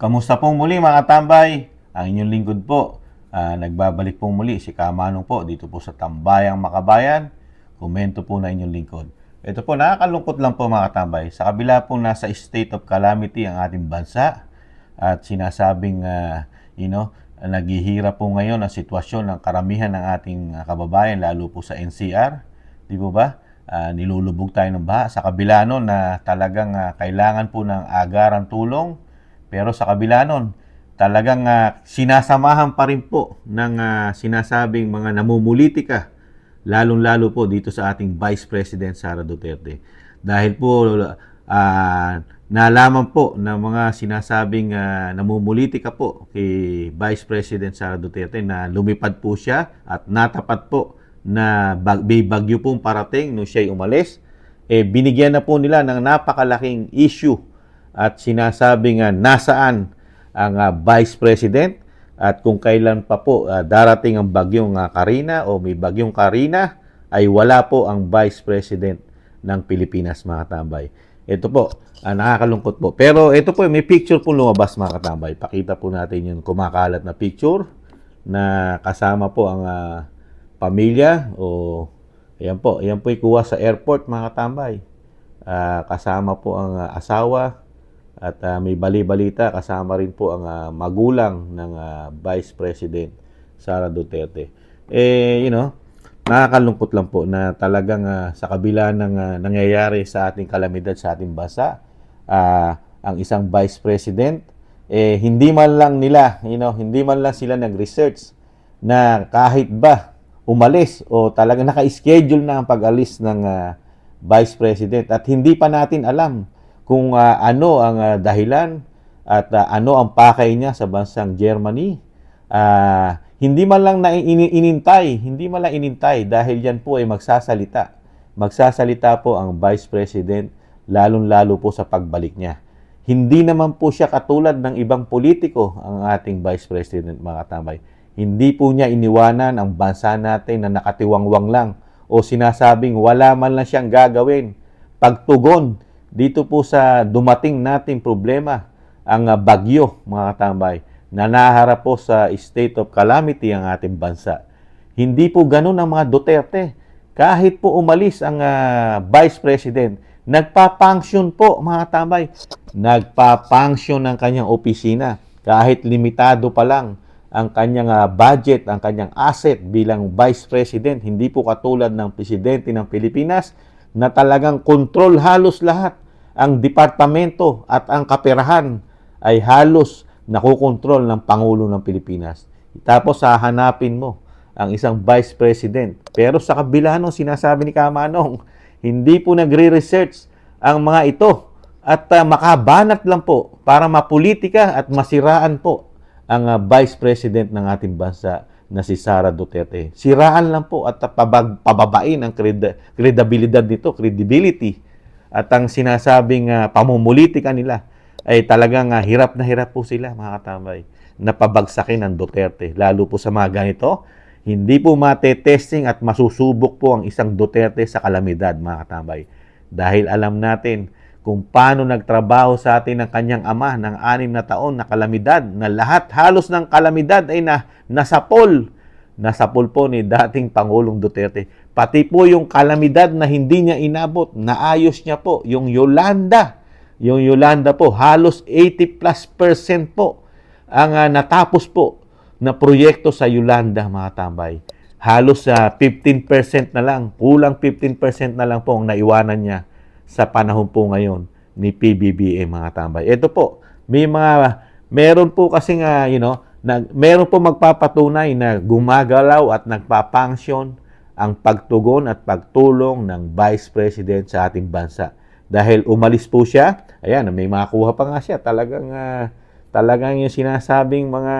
Kamusta pong muli mga tambay? Ang inyong lingkod po. Nagbabalik pong muli si Kamanong po dito po sa Tambayang Makabayan. Komento po na inyong lingkod. Ito po, nakakalungkot lang po mga tambay. Sa kabila po nasa state of calamity ang ating bansa at sinasabing naghihirap po ngayon ang sitwasyon ng karamihan ng ating kababayan lalo po sa NCR. Di po ba? Nilulubog tayo ng baha. Sa kabila nun na talagang kailangan po ng agarang tulong. Pero sa kabila nun, talagang sinasamahan pa rin po ng sinasabing mga namumulitika, lalong-lalo po dito sa ating Vice President Sara Duterte. Dahil po nalaman po ng mga sinasabing namumulitika po kay Vice President Sara Duterte na lumipad po siya at natapat po na may bagyo pong parating nung siya'y umalis. Binigyan na po nila ng napakalaking issue at sinasabing nasaan ang Vice President at kung kailan pa po darating ang bagyong Karina o may bagyong Karina ay wala po ang Vice President ng Pilipinas mga katambay. Ito po, nakakalungkot po. Pero ito po, may picture po lumabas mga katambay. Pakita po natin yung kumakalat na picture na kasama po ang pamilya o ayan po ikuha sa airport mga katambay. Kasama po ang asawa. At may bali-balita, kasama rin po ang magulang ng Vice President Sara Duterte. Nakakalungkot lang po na talagang sa kabila ng nangyayari sa ating kalamidad sa ating bansa, ang isang Vice President, hindi man lang sila nag-research na kahit ba umalis o talagang naka-schedule na ang pag-alis ng Vice President at hindi pa natin alam kung ano ang dahilan at ano ang pakay niya sa bansang Germany. Hindi man lang inintay dahil yan po ay magsasalita. Magsasalita po ang Vice President lalong-lalo po sa pagbalik niya. Hindi naman po siya katulad ng ibang politiko ang ating Vice President mga tambay. Hindi po niya iniwanan ang bansa natin na nakatiwangwang lang o sinasabing wala man lang siyang gagawin. Pagtugon dito po sa dumating nating problema, ang bagyo, mga katambay, na naharap po sa state of calamity ang ating bansa. Hindi po ganun ang mga Duterte. Kahit po umalis ang Vice President, nagpa-function po, mga katambay. Nagpa-function ng kanyang opisina. Kahit limitado pa lang ang kanyang budget, ang kanyang asset bilang Vice President, hindi po katulad ng Presidente ng Pilipinas na talagang control halos lahat. Ang departamento at ang kaperahan ay halos nakokontrol ng Pangulo ng Pilipinas. Tapos hahanapin mo ang isang Vice President. Pero sa kabila nung sinasabi ni Kamanong, hindi po nagre-research ang mga ito at makabanat lang po para mapolitika at masiraan po ang Vice President ng ating bansa na si Sara Duterte. Siraan lang po at pababain ang credibility. At ang sinasabing pamumulitika nila ay talagang hirap na hirap po sila mga katambay na pabagsakin ng Duterte. Lalo po sa mga ganito, hindi po matetesting at masusubok po ang isang Duterte sa kalamidad mga katambay. Dahil alam natin kung paano nagtrabaho sa atin ang kanyang ama ng 6 na taon na kalamidad na lahat halos ng kalamidad ay nasapol. Nasapol po ni dating Pangulong Duterte. Pati po yung kalamidad na hindi niya inabot, naayos niya po. Yung Yolanda po, halos 80+% po ang natapos po na proyekto sa Yolanda, mga tambay. Halos 15% na lang, kulang 15% na lang po ang naiwanan niya sa panahon po ngayon ni PBBM, mga tambay. Ito po, meron po kasing, meron po magpapatunay na gumagalaw at nagpapangsyon ang pagtugon at pagtulong ng Vice President sa ating bansa. Dahil umalis po siya, ayan, may makuha pa nga siya. Talagang yung sinasabing mga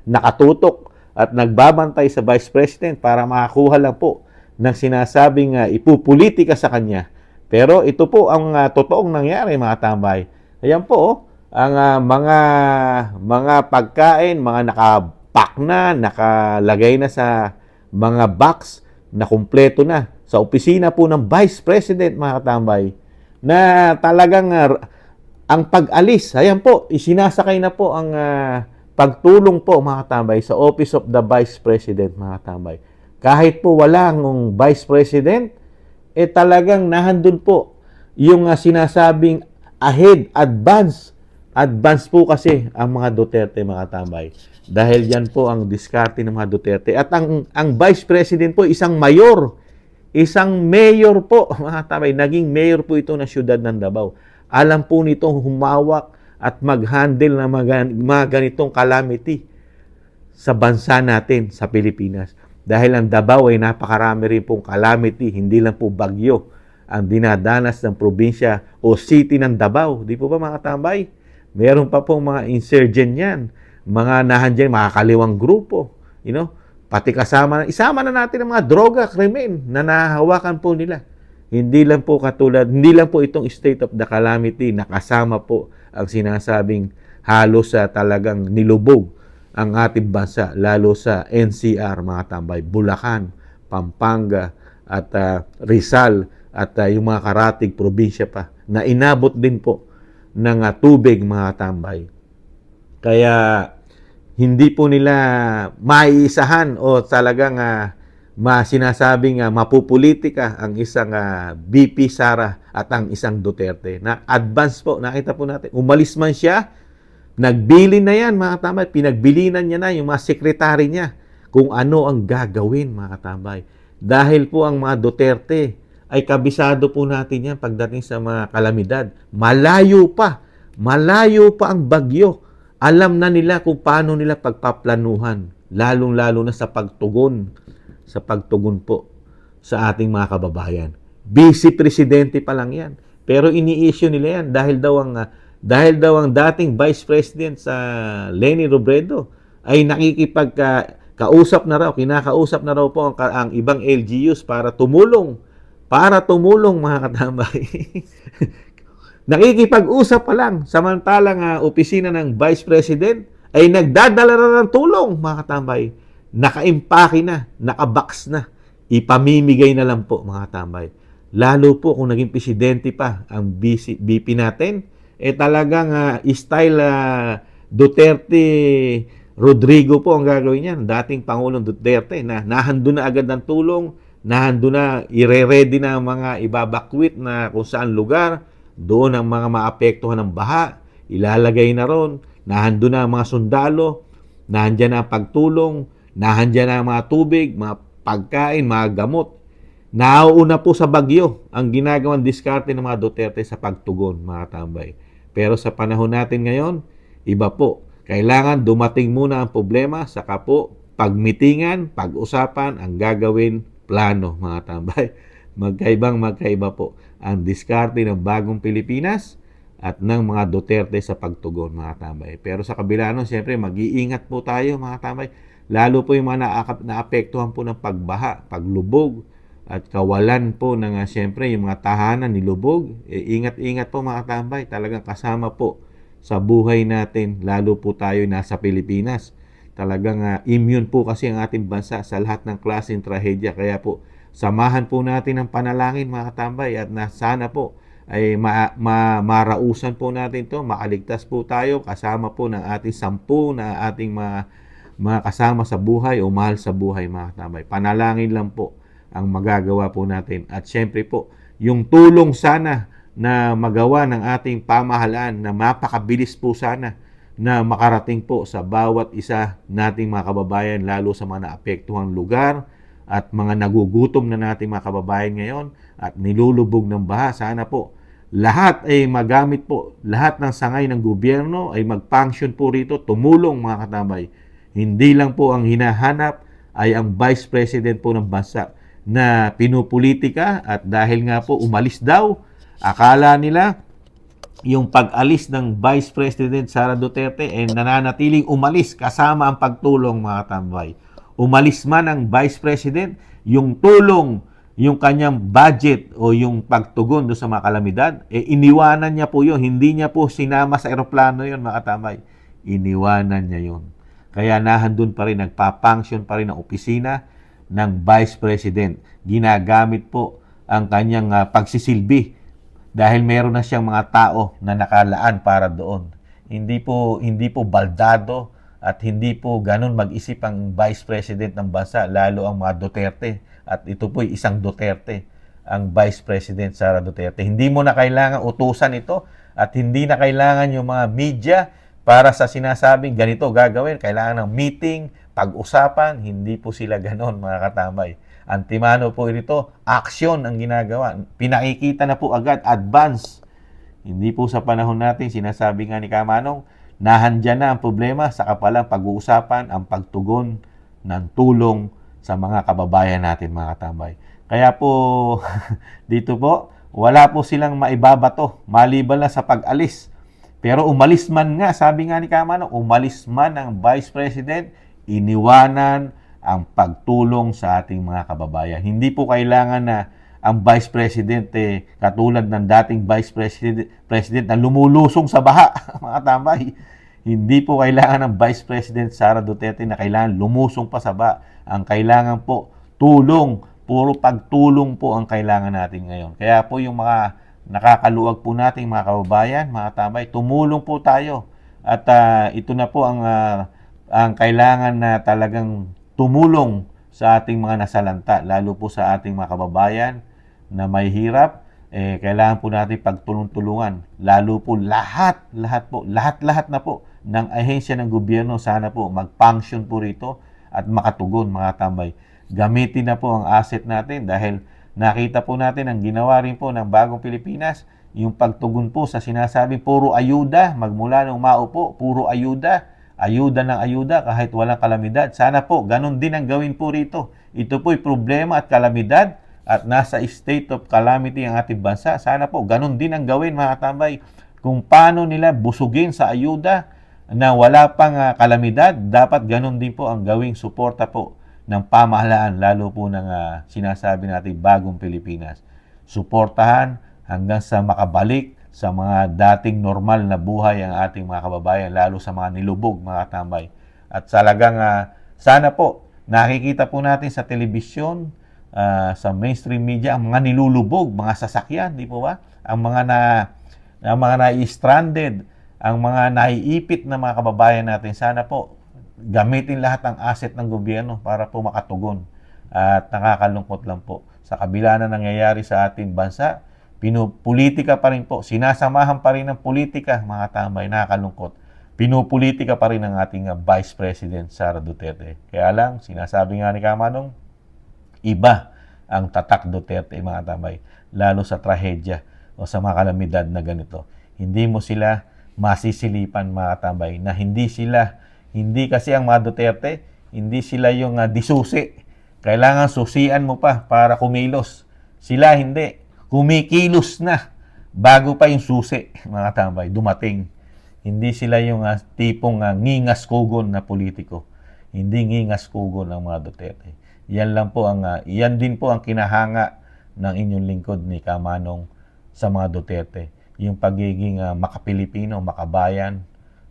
nakatutok at nagbabantay sa Vice President para makakuha lang po ng sinasabing ipupolitika sa kanya. Pero ito po ang totoong nangyari, mga tambay. Ayan po, ang mga pagkain, mga nakapack na, nakalagay na sa mga box na kumpleto na sa opisina po ng Vice President, mga katambay, na talagang ang pag-alis, ayan po, isinasakay na po ang pagtulong po mga katambay sa Office of the Vice President mga katambay. Kahit po wala ang Vice President, talagang nahandun po yung sinasabing ahead, advance. Advance po kasi ang mga Duterte mga katambay. Dahil yan po ang diskarte ng mga Duterte. At ang Vice President po, isang mayor. Isang mayor po, mga katambay. Naging mayor po ito ng siyudad ng Davao. Alam po nitong humawak at mag-handle ng mga ganitong calamity sa bansa natin, sa Pilipinas. Dahil ang Davao ay napakarami rin pong calamity, hindi lang po bagyo ang dinadanas ng probinsya o city ng Davao. Di po ba mga katambay? Meron pa pong mga insurgent yan, mga nahandyan, mga kaliwang grupo, pati isama na natin ang mga droga, krimen na nahahawakan po nila. Hindi lang po itong state of the calamity, nakasama po ang sinasabing halos sa talagang nilubog ang ating bansa, lalo sa NCR, mga tambay, Bulacan, Pampanga, at Rizal, at yung mga karatig probinsya pa, na inabot din po ng tubig, mga tambay. Kaya hindi po nila maiisahan o talagang sinasabing mapupolitika ang isang VP Sara at ang isang Duterte. Na advance po, nakita po natin. Umalis man siya, nagbilin na yan, mga katambay. Pinagbilinan niya na yung mga sekretary niya kung ano ang gagawin, mga katambay. Dahil po ang mga Duterte ay kabisado po natin yan pagdating sa mga kalamidad. Malayo pa ang bagyo. Alam na nila kung paano nila pagpaplanuhan, lalong-lalo na sa pagtugon po sa ating mga kababayan. Vice Presidente pa lang yan. Pero ini-issue nila yan dahil daw ang dating Vice President sa Leni Robredo ay kinakausap na raw po ang ibang LGUs para tumulong mga katambay. Nakikipag-usap pa lang, samantalang opisina ng Vice President ay nagdadala na ng tulong, mga katambay. Nakaimpake na, nakabox na, ipamimigay na lang po, mga katambay. Lalo po kung naging presidente pa ang BP natin, talagang style Duterte Rodrigo po ang gagawin niyan. Dating Pangulong Duterte na nahando na agad ng tulong, nahando na, ire-ready na ang mga ibabakwit na kung saan lugar, doon ang mga maapektuhan ng baha, ilalagay na ron, nahando na ang mga sundalo, nahandyan na ang pagtulong, nahandyan na ang mga tubig, mga pagkain, mga gamot. Nauuna po sa bagyo ang ginagawang diskarte ng mga Duterte sa pagtugon, mga tambay. Pero sa panahon natin ngayon, iba po. Kailangan dumating muna ang problema, saka po pagmitingan, pag-usapan, ang gagawin, plano, mga tambay. Magkaiba po ang diskarte ng bagong Pilipinas at ng mga Duterte sa pagtugon, mga tambay. Pero sa kabila nun, siyempre, mag-iingat po tayo, mga tambay. Lalo po yung mga naapektuhan po ng pagbaha, paglubog, at kawalan po ng siyempre yung mga tahanan nilubog. Ingat-ingat po, mga tambay. Talagang kasama po sa buhay natin, lalo po tayo nasa Pilipinas. Talagang immune po kasi ang ating bansa sa lahat ng klaseng trahedya. Kaya po, samahan po natin ang panalangin, mga katambay, at sana po ay marausan po natin to, makaligtas po tayo kasama po ng ating 10 na ating mga kasama sa buhay o mahal sa buhay, mga katambay. Panalangin lang po ang magagawa po natin. At syempre po, yung tulong sana na magawa ng ating pamahalaan na mapakabilis po sana na makarating po sa bawat isa nating mga kababayan, lalo sa mga naapektuhang lugar at mga nagugutom na nating mga kababayan ngayon at nilulubog ng baha. Sana po lahat ay magamit po, lahat ng sangay ng gobyerno ay mag-function po rito, tumulong, mga katambay. Hindi lang po ang hinahanap ay ang Vice President po ng bansa na pinupolitika, at dahil nga po umalis daw, akala nila yung pag-alis ng Vice President Sara Duterte ay nananatiling umalis kasama ang pagtulong, mga katambay. Umalis man ang Vice President, yung tulong, yung kanyang budget o yung pagtugon doon sa mga kalamidad, iniwanan niya po yun. Hindi niya po sinama sa eroplano yun, mga katambay. Iniwanan niya yun. Kaya nahandun pa rin, nagpa-function pa rin ang opisina ng Vice President. Ginagamit po ang kanyang pagsisilbi dahil meron na siyang mga tao na nakalaan para doon. Hindi po baldado at hindi po ganun mag-isip ang Vice President ng bansa, lalo ang mga Duterte. At ito po isang Duterte, ang Vice President Sara Duterte. Hindi mo na kailangan utusan ito at hindi na kailangan yung mga media para sa sinasabing ganito gagawin. Kailangan ng meeting, pag-usapan. Hindi po sila ganon, mga katambay. Antimano po ito, action ang ginagawa. Pinakikita na po agad, advance. Hindi po sa panahon natin, sinasabi nga ni Kamanong, nahandyan na ang problema, saka palang pag-uusapan ang pagtugon ng tulong sa mga kababayan natin, mga katambay. Kaya po, dito po, wala po silang maibabato, maliban na sa pag-alis. Pero umalis man nga, sabi nga ni Kamanong, umalis man ang Vice President, iniwanan ang pagtulong sa ating mga kababayan. Hindi po kailangan na ang Vice President katulad ng dating Vice President na lumulusong sa baha, mga tambay. Hindi po kailangan ng Vice President Sara Duterte na kailangan lumusong pa sa baha. Ang kailangan po, tulong. Puro pagtulong po ang kailangan natin ngayon. Kaya po yung mga nakakaluwag po nating mga kababayan, mga tambay, tumulong po tayo. At ito na po ang kailangan na talagang tumulong sa ating mga nasalanta, lalo po sa ating mga kababayan na may hirap, kailangan po natin pagtulong-tulungan. Lalo po lahat na po ng ahensya ng gobyerno, sana po mag-function po rito at makatugon, mga tambay. Gamitin na po ang asset natin dahil nakita po natin ang ginawa rin po ng Bagong Pilipinas, yung pagtugon po sa sinasabing puro ayuda, magmula nung maupo, puro ayuda ng ayuda kahit walang kalamidad. Sana po, ganun din ang gawin po rito. Ito po'y problema at kalamidad at nasa state of calamity ang ating bansa. Sana po, ganun din ang gawin, mga tambay. Kung paano nila busugin sa ayuda na wala pang kalamidad, dapat ganun din po ang gawing suporta po ng pamahalaan, lalo po ng sinasabi natin Bagong Pilipinas. Suportahan hanggang sa makabalik sa mga dating normal na buhay ang ating mga kababayan, lalo sa mga nilubog, mga tambay. At talagang sana po, nakikita po natin sa telebisyon, sa mainstream media, ang mga nilulubog, mga sasakyan, di po ba? Ang mga na-stranded, ang mga naiipit na mga kababayan natin, sana po, gamitin lahat ang asset ng gobyerno para po makatugon. At nakakalungkot lang po, sa kabila na nangyayari sa ating bansa, pinupolitika pa rin po, sinasamahan pa rin ng politika, mga tambay, nakakalungkot. Pinupolitika pa rin ng ating Vice President Sara Duterte. Kaya lang, sinasabi nga ni Kamanong, iba ang tatak Duterte, mga tambay, lalo sa trahedya o sa mga kalamidad na ganito. Hindi mo sila masisilipan, mga tambay, na hindi kasi ang mga Duterte, hindi sila yung disusi. Kailangan susian mo pa para kumilos. Sila hindi. Kumikilos na bago pa yung susi, mga tambay, dumating. Hindi sila yung tipong ngingas-kugon na politiko. Hindi ngingas-kugon ang mga Duterte. Yan din po ang kinahanga ng inyong lingkod ni Kamanong sa mga Duterte. Yung pagiging makapilipino, makabayan,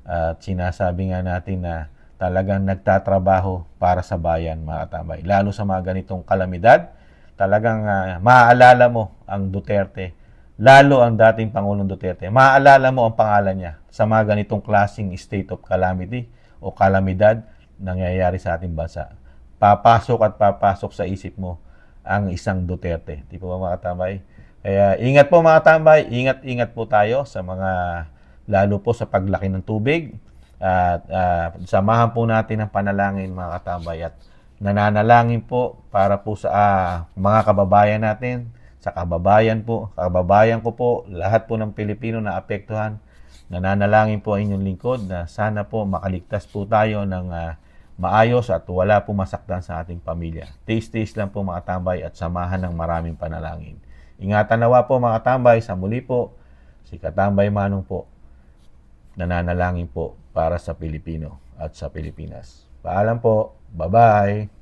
at sinasabi nga natin na talagang nagtatrabaho para sa bayan, mga tambay. Lalo sa mga ganitong kalamidad, talagang maaalala mo ang Duterte, lalo ang dating Pangulong Duterte. Maaalala mo ang pangalan niya sa mga ganitong klaseng state of calamity o kalamidad nangyayari sa ating bansa. Papasok sa isip mo ang isang Duterte. Di po ba, mga tambay? Kaya ingat po, mga tambay, ingat po tayo sa lalo po sa paglaki ng tubig. At samahan po natin ang panalangin, mga katambay, at nananalangin po para po sa mga kababayan natin, sa kababayan ko po, lahat po ng Pilipino na apektuhan. Nananalangin po ang inyong lingkod na sana po makaligtas po tayo ng maayos at wala po masaktan sa ating pamilya. Tiis-tiis lang po, mga tambay, at samahan ng maraming panalangin. Ingatan nawa po, mga tambay. Sa muli po, si Katambay Manong po, nananalangin po para sa Pilipino at sa Pilipinas. Paalam po. Bye-bye.